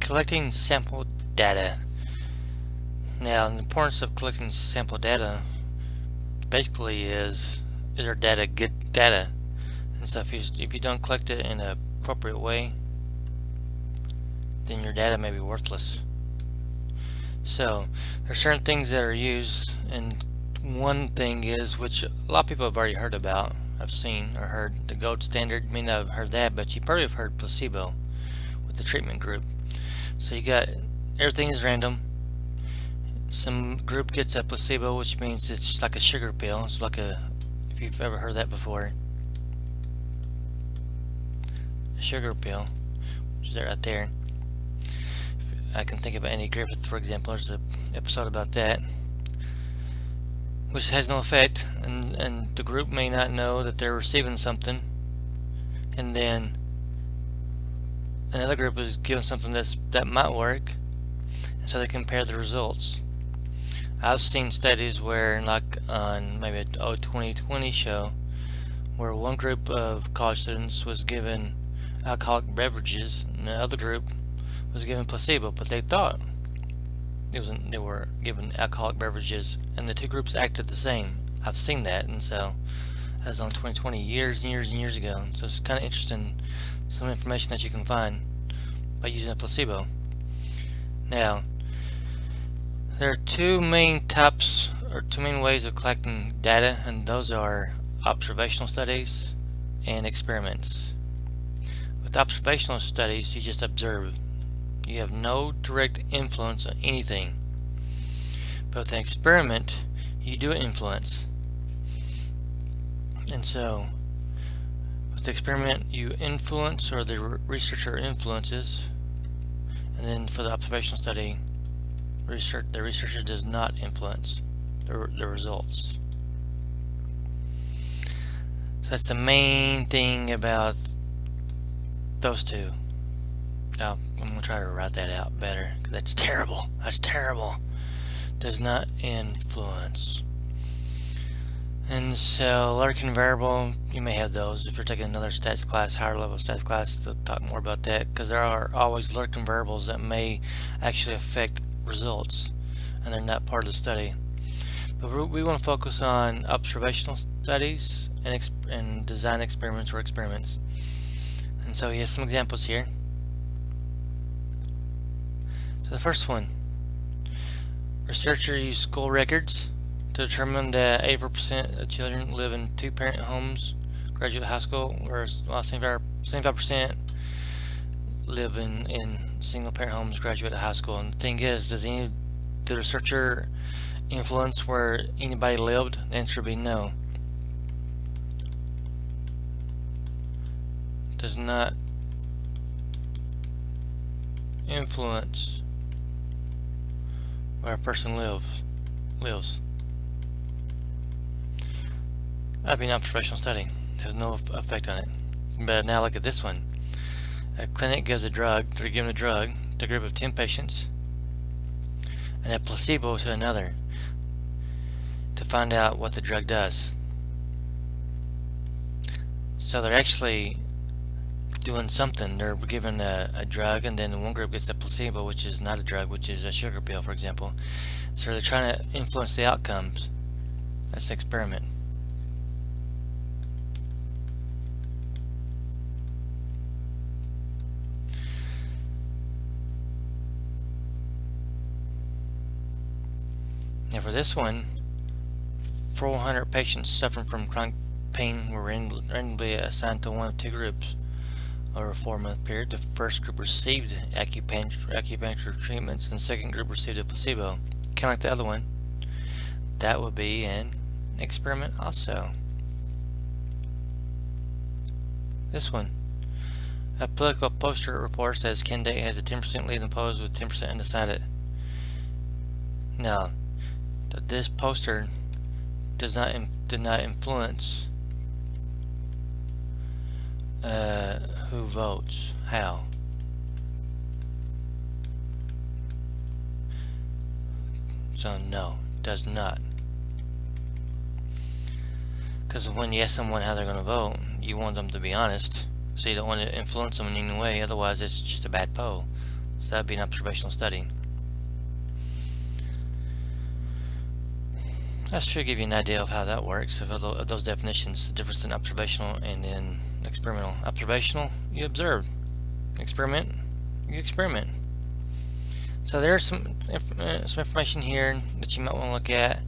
Collecting sample data. Now, the importance of collecting sample data basically is our data good data? And so if you don't collect it in an appropriate way, then your data may be worthless. So there's certain things that are used, and one thing is, which a lot of people have already heard about, I've seen or heard, the gold standard. You may not have heard that, but you probably have heard placebo with the treatment group. So you got, everything is random. Some group gets a placebo, which means it's like a sugar pill. It's like if you've ever heard that before, a sugar pill, which is right there. I can think of Andy Griffith, for example. There's an episode about that, which has no effect, and the group may not know that they're receiving something, and then another group is given something that might work, and so they compare the results. I've seen studies where, like on maybe an 2020 show, where one group of college students was given alcoholic beverages, and the other group was given placebo, but they thought they were given alcoholic beverages, and the two groups acted the same. I've seen that, and so that was on 2020, years and years and years ago. So it's kind of interesting, some information that you can find by using a placebo. Now, there are two main types, or two main ways of collecting data, and those are observational studies and experiments. With observational studies, you just observe. You have no direct influence on anything. But with an experiment, you do influence. And so, with the experiment, you influence, or the researcher influences. And then for the observational study, the researcher does not influence the results. So that's the main thing about those two. Now, I'm going to try to write that out better, because that's terrible. That's terrible. Does not influence. And so, lurking variable, you may have those. If you're taking another stats class, higher level stats class, they'll talk more about that, because there are always lurking variables that may actually affect results, and they're not part of the study. But we want to focus on observational studies and design experiments or experiments. And so, here's some examples here. So the first one, researcher used school records to determine that 84% of children live in two-parent homes, graduate high school, whereas 75% live in single-parent homes, graduate high school. And the thing is, does the researcher influence where anybody lived? The answer would be no. Does not influence where a person lives. That'd be an observational study. There's no effect on it. But now look at this one. A clinic gives a drug. They're given a drug to a group of 10 patients, and a placebo to another, to find out what the drug does. So they're actually doing something. They're given a drug, and then one group gets a placebo, which is not a drug, which is a sugar pill, for example. So they're trying to influence the outcomes. That's the experiment. Now for this one, 400 patients suffering from chronic pain were randomly assigned to one of two groups over a 4-month period. The first group received acupuncture treatments, and the second group received a placebo. Kind of like the other one. That would be an experiment also. This one. A political poster report says candidate has a 10% lead in the polls with 10% undecided. Now, this poster did not influence who votes. How? So no, does not. Because when you ask someone how they're going to vote, you want them to be honest. So you don't want to influence them in any way. Otherwise, it's just a bad poll. So that'd be an observational study. That should give you an idea of how that works, of those definitions, the difference in observational and in experimental. Observational, you observe. Experiment, you experiment. So there's some information here that you might want to look at.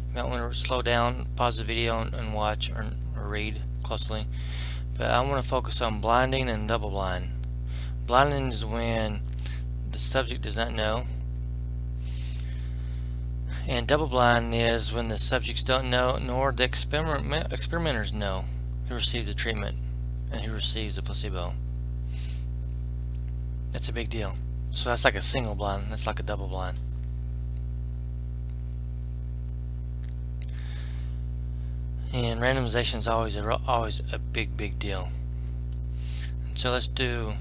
You might want to slow down, pause the video, and watch or read closely. But I want to focus on blinding and double blind. Blinding is when the subject does not know, and double blind is when the subjects don't know, nor the experimenters know who receives the treatment and who receives the placebo. That's a big deal. So that's like a single blind, that's like a double blind. And randomization is always a big deal. And so let's do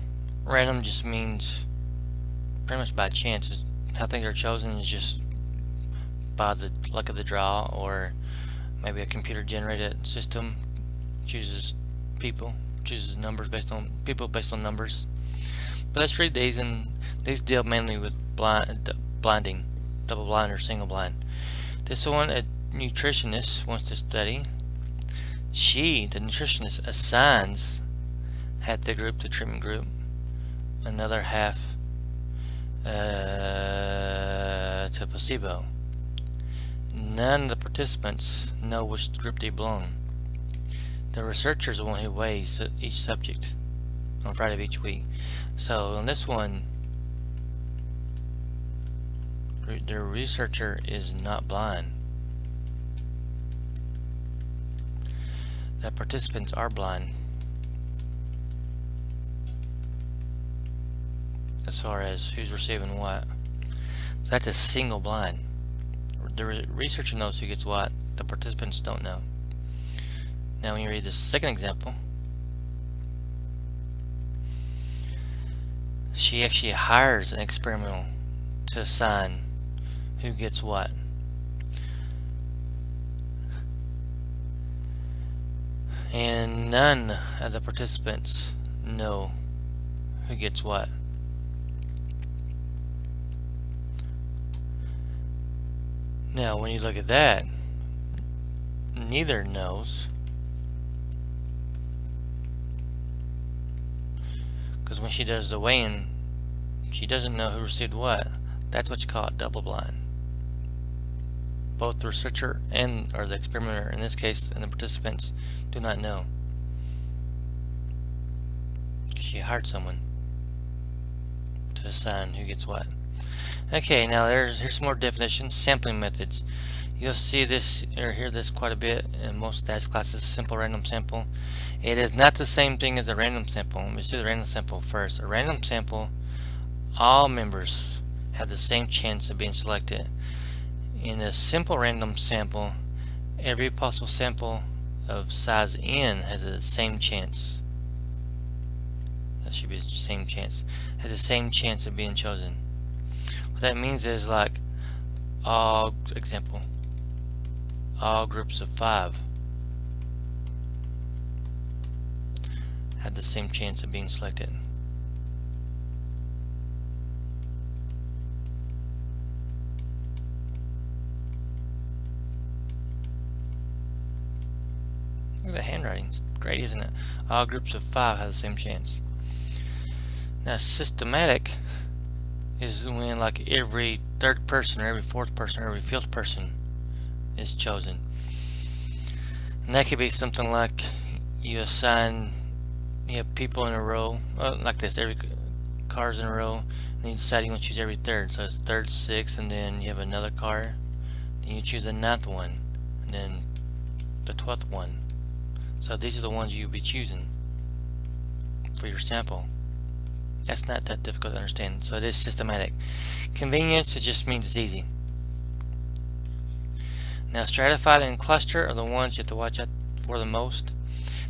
random. Just means pretty much by chance. How things are chosen is just by the luck of the draw, or maybe a computer generated system chooses numbers based on people based on numbers. But let's read these, and these deal mainly with blinding, double blind or single blind. This one, a nutritionist wants to study. She, the nutritionist, assigns half the group to treatment group, another half to placebo. None of the participants know which group they belong. The researcher is the one who weighs each subject on Friday of each week. So on this one, the researcher is not blind. The participants are blind as far as who's receiving what. So that's a single blind. The researcher knows who gets what, the participants don't know. Now when you read the second example, she actually hires an experimental to assign who gets what. And none of the participants know who gets what. Now when you look at that, neither knows, because when she does the weighing, she doesn't know who received what. That's what you call it, double blind. Both the researcher or the experimenter in this case and the participants do not know. She hired someone to assign who gets what. Okay, now here's some more definitions. Sampling methods. You'll see this or hear this quite a bit in most stats classes. Simple random sample. It is not the same thing as a random sample. Let's do the random sample first. A random sample, all members have the same chance of being selected. In a simple random sample, every possible sample of size n has the same chance. That should be the same chance. Has the same chance of being chosen. What that means is, like, all groups of 5 have the same chance of being selected. Look at the handwriting. It's great, isn't it? All groups of 5 have the same chance. Now, systematic is when, like, every third person or every fourth person or every fifth person is chosen. And that could be something like you assign, you have people in a row, like this, every cars in a row, and you decide you want to choose every third. So it's third, sixth, and then you have another car, then you choose the 9th one, and then the 12th one. So these are the ones you'll be choosing for your sample. That's not that difficult to understand. So it is systematic. Convenience, it just means it's easy. Now, stratified and cluster are the ones you have to watch out for the most.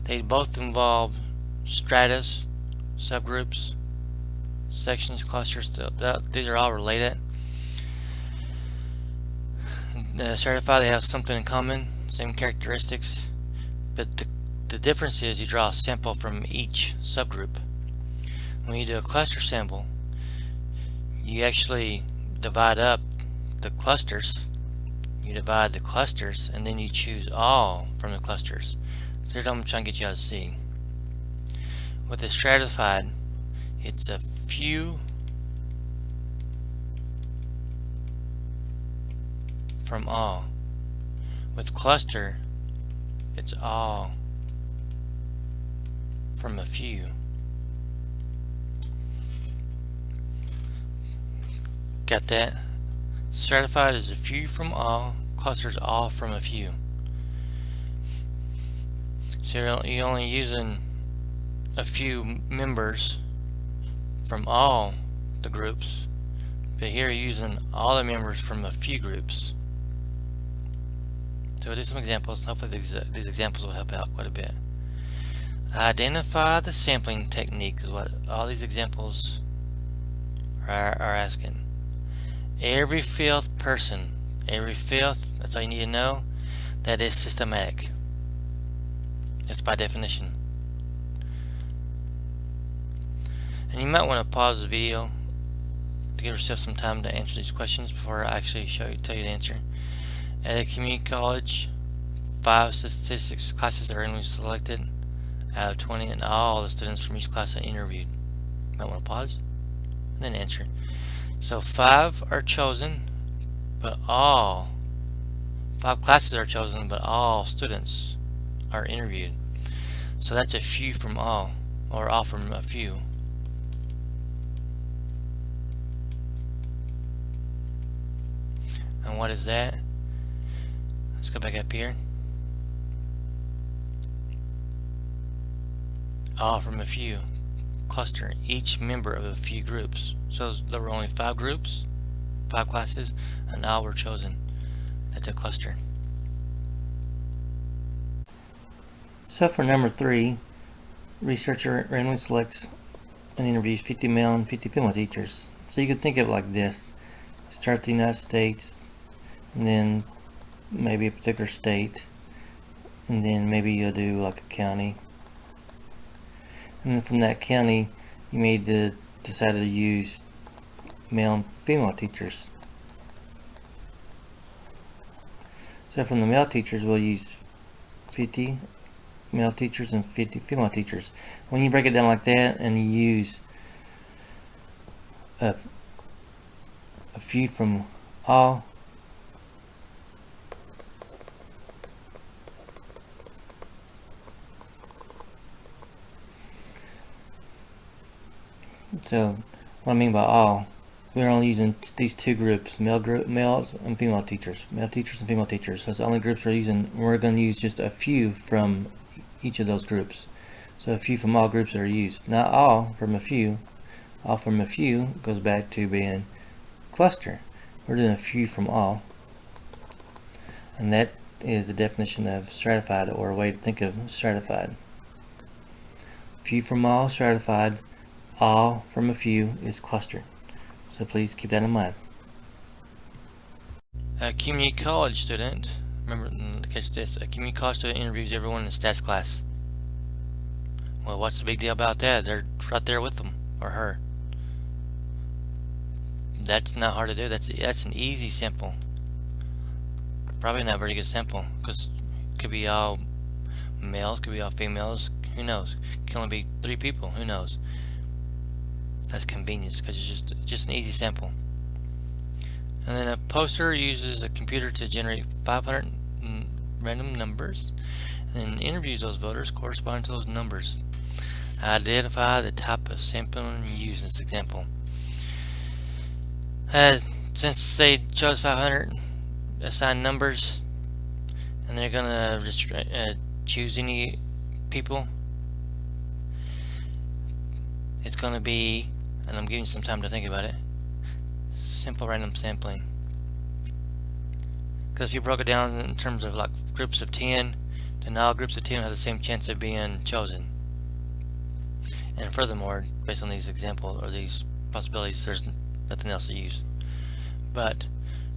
They both involve stratas, subgroups, sections, clusters. These are all related. Stratified, they have something in common, same characteristics, but the difference is you draw a sample from each subgroup. When you do a cluster sample, you actually divide up the clusters. You divide the clusters and then you choose all from the clusters. So here's what I'm trying to get you all to see. With the stratified, it's a few from all. With cluster, it's all from a few. Got that? Stratified is a few from all, clusters all from a few. So you're only using a few members from all the groups, but here you're using all the members from a few groups. So we'll do some examples. Hopefully these examples will help out quite a bit. Identify the sampling technique is what all these examples are asking. Every fifth person, that's all you need to know, that is systematic. That's by definition. And you might want to pause the video to give yourself some time to answer these questions before I actually tell you the answer. At a community college, 5 statistics classes are randomly selected out of 20, and all the students from each class are interviewed. You might want to pause and then answer. So 5 are chosen, but 5 classes are chosen, but all students are interviewed. So that's a few from all, or all from a few. And what is that? Let's go back up here. All from a few. Cluster each member of a few groups. So there were only 5 groups, 5 classes, and all were chosen. That's a cluster. So for number 3, researcher randomly selects and interviews 50 male and 50 female teachers. So you could think of it like this. Start with the United States, and then maybe a particular state, and then maybe you'll do like a county. And then from that county, you may decide to use male and female teachers. So from the male teachers, we'll use 50 male teachers and 50 female teachers. When you break it down like that and you use a few from all, so what I mean by all, we're only using these 2 groups, males and female teachers, male teachers and female teachers. That's the only groups we're using. We're going to use just a few from each of those groups. So a few from all groups are used, not all from a few. All from a few goes back to being cluster. We're doing a few from all, and that is the definition of stratified, or a way to think of stratified. Few from all, stratified. All from a few is cluster. So please keep that in mind. A community college student, remember, catch this, a community college student interviews everyone in the stats class. Well, what's the big deal about that? They're right there with them, or her. That's not hard to do. That's an easy sample. Probably not a very good sample, because it could be all males, could be all females, who knows? It can only be 3 people, who knows? That's convenience, because it's just an easy sample. And then a poster uses a computer to generate 500 random numbers, and then interviews those voters corresponding to those numbers. Identify the type of sampling used in this example. Since they chose 500 assigned numbers, and they're gonna just choose any people, it's gonna be, and I'm giving you some time to think about it, simple random sampling. Because if you broke it down in terms of like groups of 10, then all groups of 10 have the same chance of being chosen. And furthermore, based on these examples or these possibilities, there's nothing else to use. But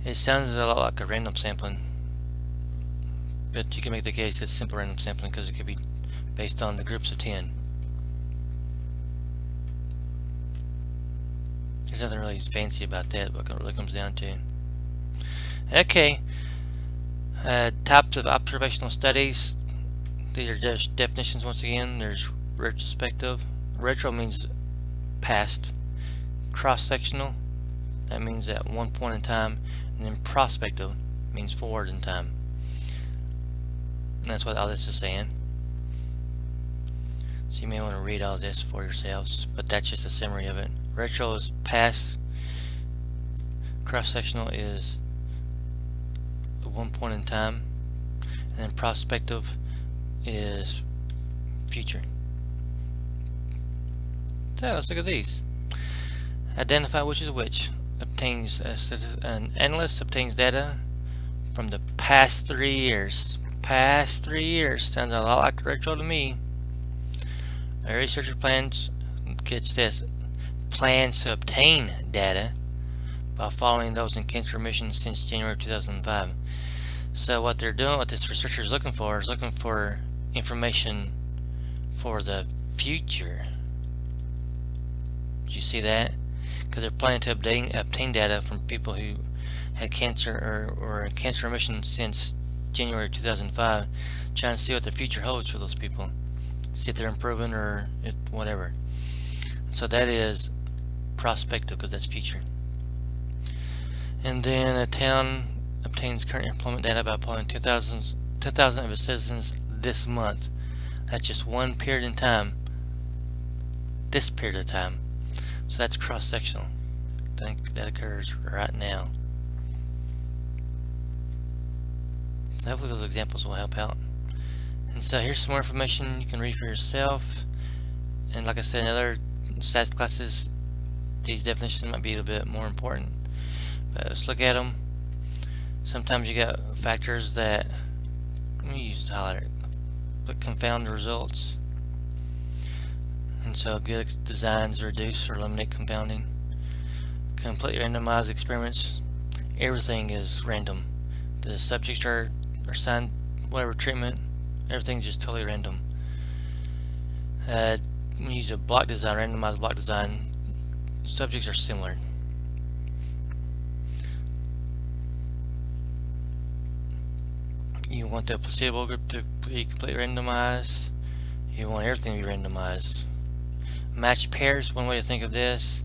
it sounds a lot like a random sampling, but you can make the case it's simple random sampling because it could be based on the groups of 10. There's nothing really fancy about that, what it really comes down to. Okay, types of observational studies. These are just definitions once again. There's retrospective. Retro means past. Cross-sectional, that means at one point in time. And then prospective means forward in time. And that's what all this is saying. So you may want to read all this for yourselves, but that's just a summary of it. Retro is past. Cross-sectional is at one point in time. And then prospective is future. So let's look at these. Identify which is which. An analyst obtains data from the past 3 years. Past 3 years sounds a lot like retro to me. A researcher plans to obtain data by following those in cancer remission since January 2005. So what they're doing, what this researcher is looking for information for the future. Did you see that? Because they're planning to obtain data from people who had cancer or cancer remission since January 2005, trying to see what the future holds for those people. See if they're improving or whatever. So that is prospective because that's future. And then a town obtains current employment data by polling 2,000 of its citizens this month. That's just one period in time. This period of time. So that's cross-sectional. That occurs right now. Hopefully those examples will help out. And so here's some more information you can read for yourself. And like I said in other stats classes, these definitions might be a little bit more important. But let's look at them. Sometimes you got factors that, let me use the highlighter, that confound the results. And so good designs reduce or eliminate confounding. Completely randomized experiments, everything is random. The subjects are assigned whatever treatment, everything's just totally random. When you use a block design, randomized block design, subjects are similar. You want the placebo group to be completely randomized. You want everything to be randomized. Matched pairs, one way to think of this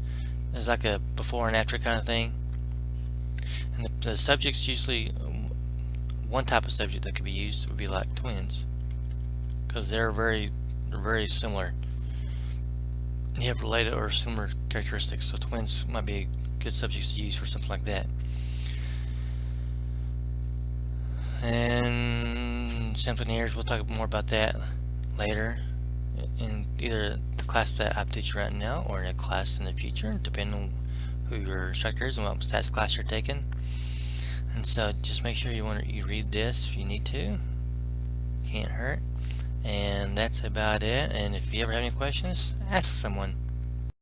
is like a before and after kind of thing. And the subjects, usually one type of subject that could be used would be like twins, because they're very similar. You have related or similar characteristics, so twins might be good subjects to use for something like that. And sampling errors, we'll talk more about that later in either the class that I teach right now or in a class in the future, depending on who your instructor is and what stats class you're taking. And so just make sure you read this if you need to. Can't hurt. And that's about it. And if you ever have any questions, ask someone.